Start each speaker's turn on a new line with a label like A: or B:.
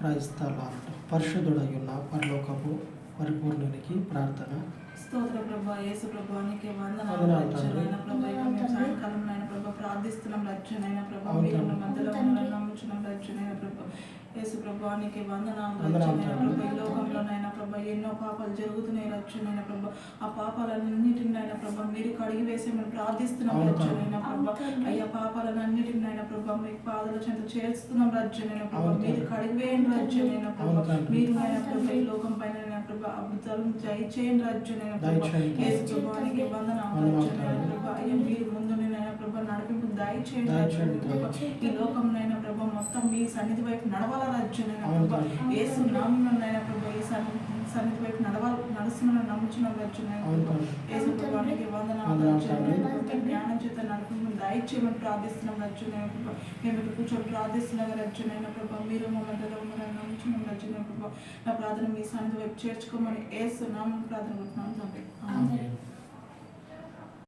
A: క్రైస్తలారట. పరిశుద్ధుడయ్యున్న పరలోకపు పరిపూర్ణునికి ప్రార్థన.
B: స్తోత్ర ప్రభా, యేసు ప్రభా, నీకే వందనాలు.
A: వందనాలు తండ్రి.
B: రక్షణైన ప్రభా, ఇక మేము సాయంకాలం అయిన ప్రభా ప్రార్థిస్తున్నాం. రక్షణైన ప్రభా, మీరు ఉన్న మధ్యలో ఉండాలని నమ్ముచున్నాం. రక్షణైన ప్రభా, యేసు ప్రభా, నీకే వందనాలు. రక్షణైన ప్రభా, ఈ లోకంలోనైనా ప్రభా ఎన్నో పాపాలు జరుగుతున్నాయి. రక్షణైన ప్రభా, ఆ పాపాలన్నిటినైనా ప్రభా మీరు కడిగి వేసేమని ప్రార్థిస్తున్నాం. రక్షణైన ప్రభా, అయ్యా పాపాలన్నిటినైనా ప్రభా మీకు పాదాల చెంత చేస్తున్నాం. రక్షణైన ప్రభా, మీరు కడిగి వేయండి. రక్షణైన ప్రభా, మీరు అయిన ప్రభా ఈ లోకం పైన ప్రభా అద్భుతాలను దయచేయండి. రక్షణైన ప్రభా, యేసు ప్రభా, నీకే వందనాలు. రక్షణైన ప్రభా, అయ్యా మీరు ముందు నేనైనా ప్రభా నడిపింపు దయచేయండి. రక్షణైన ప్రభా, ఈ లోకంనైనా ప్రభా మొత్తం మీ సన్నిధి వైపు నడవాల. రక్షణైన ప్రభా, యేసు నామమునైనా ప్రభా ఈ సన్నిధి వైపు నడుస్తున్నాను నమ్ముచున్నాం. రక్షణైన ప్రభా, యేసు ప్రభా, నీకే వందనాలు. జ్ఞానం చేత నడిపింపు దయచేయమని ప్రార్థిస్తున్నాం. రక్షణైన ప్రభా, మేము ఇక్కడ కూర్చొని ప్రార్థిస్తున్నాం. రక్షణైన ప్రభా, మీరు మా మధ్యలో ఉన్నారని నమ్ముచున్నాం. రక్షణైన ప్రభా, నా ప్రార్థన మీ సన్నిధి వైపు చేర్చుకోమని యేసు నామమున ప్రార్థన ఉంటున్నాను తండ్రి.